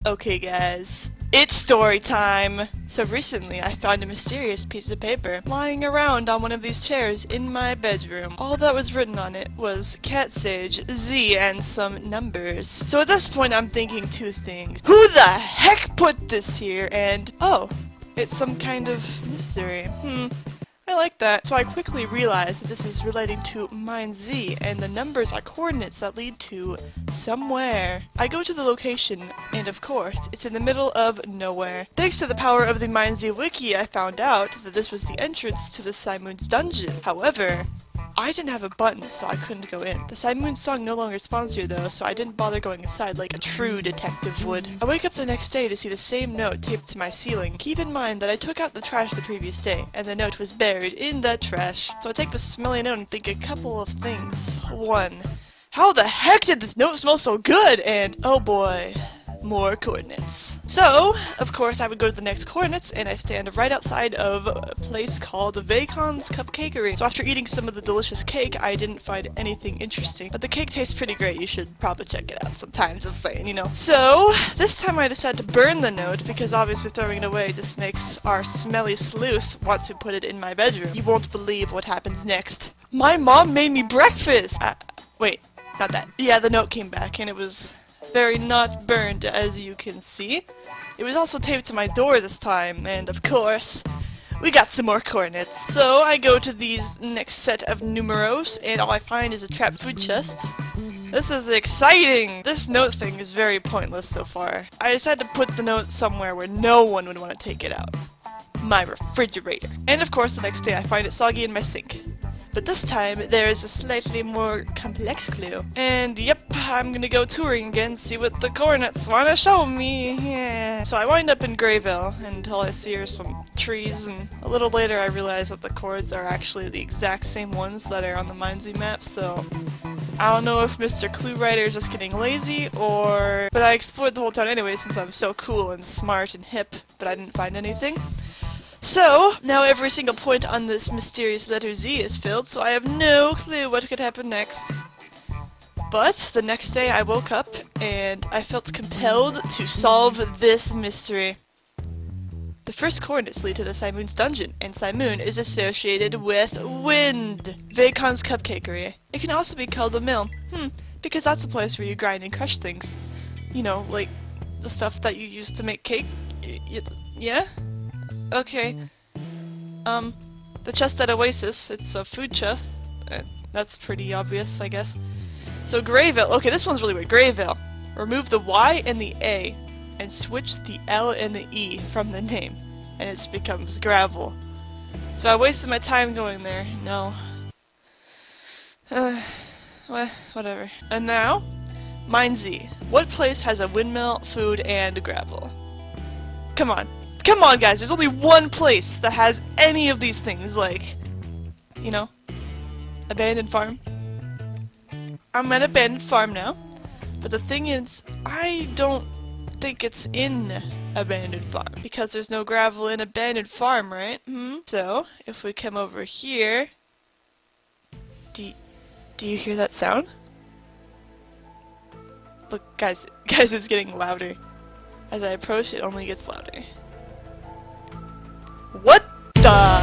Okay guys, it's story time! So recently I found a mysterious piece of paper lying around on one of these chairs in my bedroom. All that was written on it was Catsage, Z, and some numbers. So at this point I'm thinking two things. Who the heck put this here? And, oh, it's some kind of mystery. I like that. So I quickly realized that this is relating to Minez, and the numbers are coordinates that lead to somewhere. I go to the location, and of course, it's in the middle of nowhere. Thanks to the power of the Minez wiki, I found out that this was the entrance to the Simoon's dungeon. However, I didn't have a button, so I couldn't go in. The Simoon song no longer spawns here though, so I didn't bother going inside like a true detective would. I wake up the next day to see the same note taped to my ceiling. Keep in mind that I took out the trash the previous day, and the note was buried in that trash. So I take the smelly note and think a couple of things. One, how the heck did this note smell so good? And oh boy, more coordinates. So, of course, I would go to the next coordinates, and I stand right outside of a place called Vacon's Cupcakery. So after eating some of the delicious cake, I didn't find anything interesting. But the cake tastes pretty great. You should probably check it out sometime, just saying, you know. So, this time I decided to burn the note, because obviously throwing it away just makes our smelly sleuth want to put it in my bedroom. You won't believe what happens next. My mom made me breakfast! Wait, not that. Yeah, the note came back, and it was very not burned, as you can see. It was also taped to my door this time, and of course, we got some more coordinates. So I go to these next set of numeros, and all I find is a trapped food chest. This is exciting! This note thing is very pointless so far. I decided to put the note somewhere where no one would want to take it out. My refrigerator. And of course, the next day I find it soggy in my sink. But this time, there is a slightly more complex clue. And yep, I'm gonna go touring again, see what the coordinates wanna show me. Yeah. So I wind up in Grayville, and all I see are some trees, and a little later I realize that the chords are actually the exact same ones that are on the Minez map, so I don't know if Mr. Clue Writer is just getting lazy, or... But I explored the whole town anyway since I'm so cool and smart and hip, but I didn't find anything. So, now every single point on this mysterious letter Z is filled, so I have no clue what could happen next. But, the next day I woke up, and I felt compelled to solve this mystery. The first coordinates lead to the Simoon's dungeon, and Simoon is associated with wind. Vacon's Cupcakery. It can also be called a mill. Because that's a place where you grind and crush things. You know, like the stuff that you use to make cake. Yeah? Okay. The chest at Oasis, it's a food chest. That's pretty obvious, I guess. So Grayville, okay, this one's really weird. Grayville. Remove the Y and the A, and switch the L and the E from the name, and it just becomes gravel. So I wasted my time going there. No. Well, whatever. And now, Minez. What place has a windmill, food, and gravel? Come on. Come on, guys, there's only one place that has any of these things, like, you know, abandoned farm. I'm at abandoned farm now, but the thing is, I don't think it's in abandoned farm, because there's no gravel in abandoned farm, right? So, if we come over here, do you hear that sound? Look, guys, it's getting louder. As I approach, it only gets louder. What the?